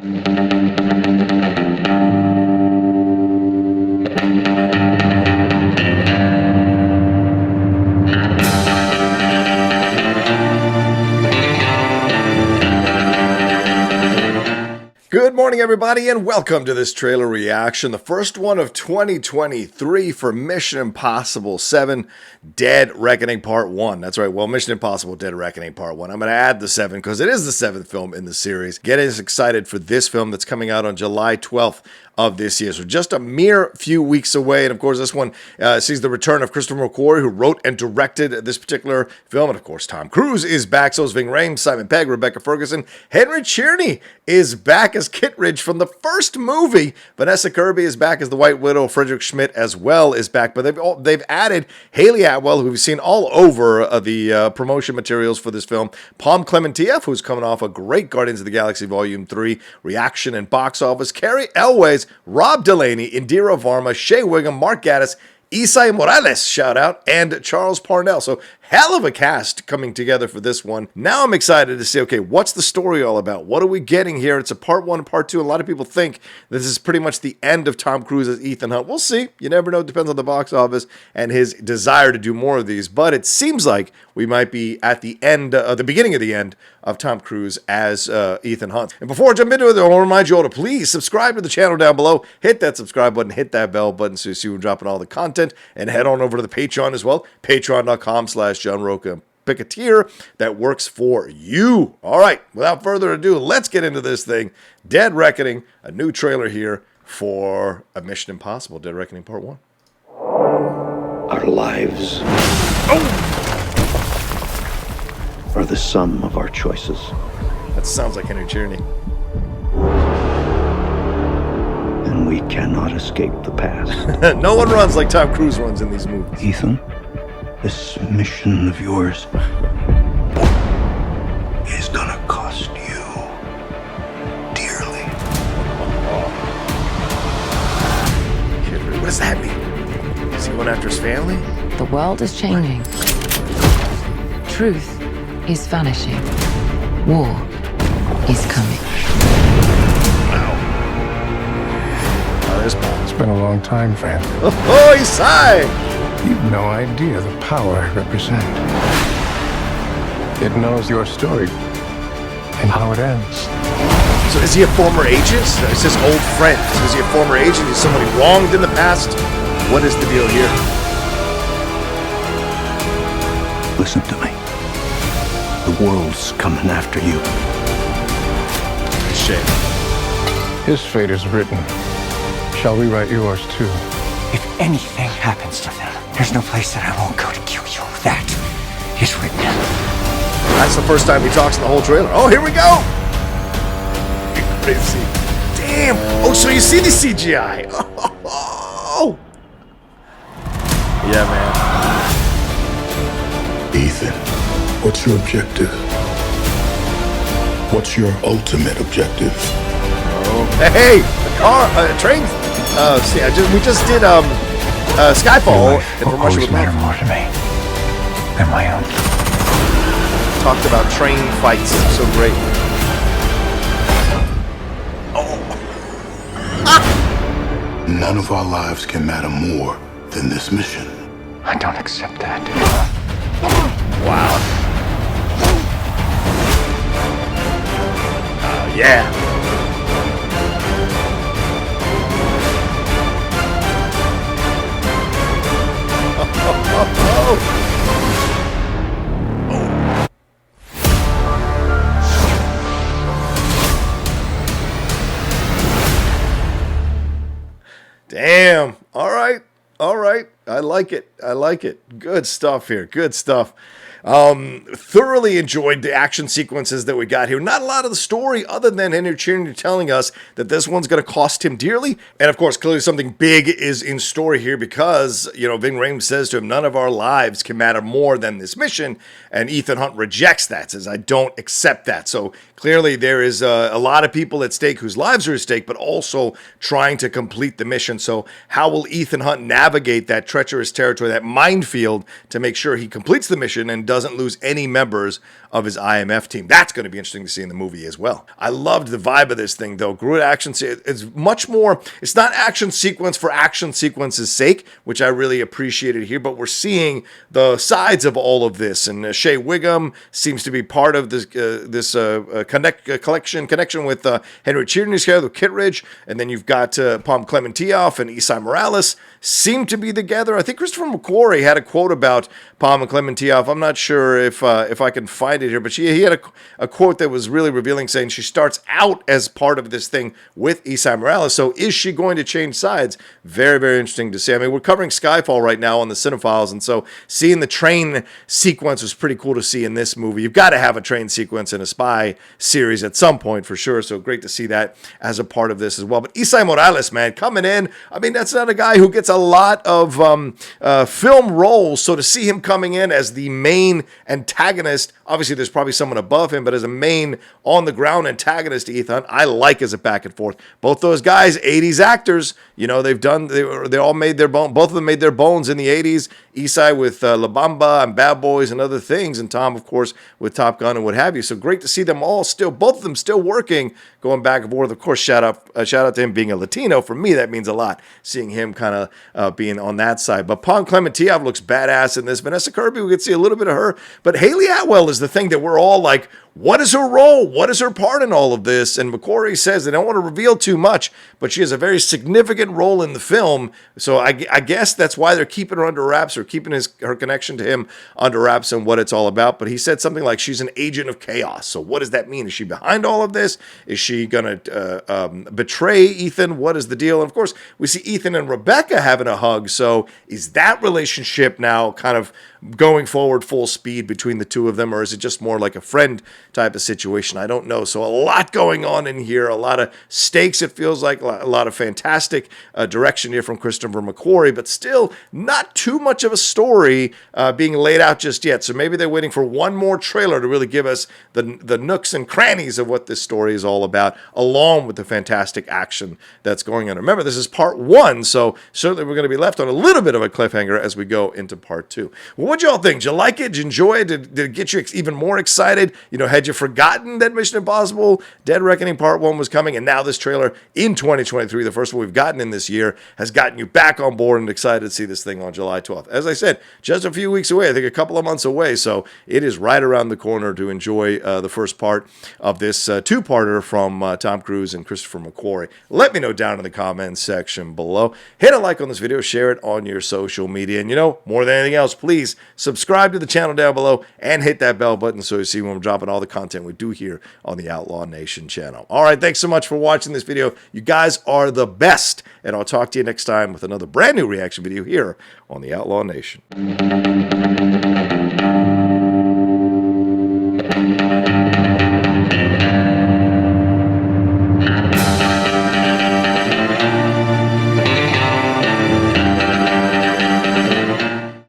Good morning, everybody, and welcome to this trailer reaction, the first one of 2023 for Mission Impossible 7 Dead Reckoning Part 1. That's right, well, Mission Impossible Dead Reckoning Part 1. I'm going to add the 7 because it is the 7th film in the series. Get us excited for this film that's coming out on July 12th of this year. So just a mere few weeks away. And of course, this one sees the return of Christopher McQUARRIE, who wrote and directed this particular film. And of course, Tom Cruise is back. So is Ving Rhames, Simon Pegg, Rebecca Ferguson. Henry Czerny is back as Kittredge from the first movie. Vanessa Kirby is back as the White Widow. Frederick Schmidt as well is back. But they've added Haley Atwell, who we've seen all over the promotion materials for this film. Palm Clementieff, who's coming off a great Guardians of the Galaxy Volume 3 reaction and box office. Carrie Elways, Rob Delaney, Indira Varma, Shea Wiggum, Mark Gatiss, Isai Morales, shout out, and Charles Parnell. So hell of a cast coming together for this one. Now I'm excited to see, okay, what's the story all about? What are we getting here? It's a part 1 and part 2. A lot of people think this is pretty much the end of Tom Cruise as Ethan Hunt. We'll see. You never know. It depends on the box office and his desire to do more of these. But it seems like we might be at the end, the beginning of the end of Tom Cruise as Ethan Hunt. And before I jump into it, I want to remind you all to please subscribe to the channel down below. Hit that subscribe button, hit that bell button so you see we're dropping all the content, and head on over to the Patreon as well, patreon.com/John Rocha. Pick a tier that works for you. All right, without further ado, let's get into this thing. Dead Reckoning, a new trailer here for a Mission Impossible Dead Reckoning Part 1. Our lives are the sum of our choices. That sounds like Henry Czerny. And we cannot escape the past. No one runs like Tom Cruise runs in these movies. Ethan, this mission of yours is gonna cost you dearly. What does that mean? Is he going after his family? The world is changing. Truth is vanishing. War is coming. It's been a long time, friend. Oh, he's sighing! You've no idea the power I represent. It knows your story and how it ends. So is he a former agent? Is his old friend? Is he a former agent? Is somebody wronged in the past? What is the deal here? Listen to me. The world's coming after you. Shit. His fate is written. Shall we write yours too? If anything happens to them, there's no place that I won't go to kill you. That is written. That's the first time he talks in the whole trailer. Oh, here we go! Crazy. Damn! Oh, so you see the CGI. Oh! Yeah, man. Ethan, what's your objective? What's your ultimate objective? Oh. Hey! A car, train. See, we just did Skyfall Your life will always matter more to me than my own. Talked about train fights. So great. None of our lives can matter more than this mission. I don't accept that. Wow. Yeah. Damn. All right. All right. I like it. I like it. Good stuff here. Good stuff. Thoroughly enjoyed the action sequences that we got here. Not a lot of the story other than Henry Czerny telling us that this one's going to cost him dearly. And of course, clearly something big is in story here because, you know, Ving Rhames says to him, none of our lives can matter more than this mission. And Ethan Hunt rejects that, says, I don't accept that. So clearly there is a lot of people at stake whose lives are at stake, but also trying to complete the mission. So how will Ethan Hunt navigate that treacherous territory, that minefield, to make sure he completes the mission and does doesn't lose any members of his IMF team. That's going to be interesting to see in the movie as well. I loved the vibe of this thing, though. Groot action, it's much more, it's not action sequence for action sequence's sake, which I really appreciated here, but we're seeing the sides of all of this, and Shea Wiggum seems to be part of this connection with Henry Tierney's here, with Kittredge, and then you've got Palm Clementieff and Isai Morales seem to be together. I think Christopher McQUARRIE had a quote about Palm and Clementieff. I'm not sure if I can find it here, but he had a quote that was really revealing, saying she starts out as part of this thing with Isai Morales. So is she going to change sides? Very, very interesting to see. I mean, we're covering Skyfall right now on the Cinephiles, and so seeing the train sequence was pretty cool to see in this movie. You've got to have a train sequence in a spy series at some point for sure, so great to see that as a part of this as well. But Isai Morales, man, coming in, I mean, that's not a guy who gets a lot of film roles, so to see him coming in as the main antagonist, obviously there's probably someone above him, but as a main on-the-ground antagonist, Ethan, I like as a back and forth. Both those guys, 80s actors, you know, they all made their bone, both of them made their bones in the 80s. Isai with La Bamba and Bad Boys and other things, and Tom, of course, with Top Gun and what have you. So great to see them all still, both of them still working, going back and forth. Of course, shout out to him being a Latino. For me, that means a lot, seeing him kind of being on that side. But Palm Clementieff looks badass in this. Vanessa Kirby, we could see a little bit of her. But Haley Atwell is the thing that we're all like, what is her role? What is her part in all of this? And McQUARRIE says they don't want to reveal too much, but she has a very significant role in the film. So I guess that's why they're keeping her under wraps, or keeping her connection to him under wraps and what it's all about. But he said something like she's an agent of chaos. So what does that mean? Is she behind all of this? Is she going to betray Ethan? What is the deal? And of course, we see Ethan and Rebecca having a hug. So is that relationship now kind of going forward full speed between the two of them, or is it just more like a friend type of situation? I don't know. So a lot going on in here, a lot of stakes, it feels like, a lot of fantastic direction here from Christopher McQUARRIE, but still not too much of a story being laid out just yet. So maybe they're waiting for one more trailer to really give us the nooks and crannies of what this story is all about, along with the fantastic action that's going on. Remember, this is part one, so certainly we're going to be left on a little bit of a cliffhanger as we go into part two. Well, what'd y'all think? Did you like it? Did you enjoy it? Did it get you even more excited? You know, had you forgotten that Mission Impossible Dead Reckoning Part 1 was coming, and now this trailer in 2023, the first one we've gotten in this year, has gotten you back on board and excited to see this thing on July 12th. As I said, just a few weeks away, I think a couple of months away, so it is right around the corner to enjoy the first part of this two-parter from Tom Cruise and Christopher McQUARRIE. Let me know down in the comments section below. Hit a like on this video, share it on your social media, and you know, more than anything else, please subscribe to the channel down below and hit that bell button so you see when we're dropping all the content we do here on the Outlaw Nation channel. All right, thanks so much for watching this video. You guys are the best, and I'll talk to you next time with another brand new reaction video here on the Outlaw Nation.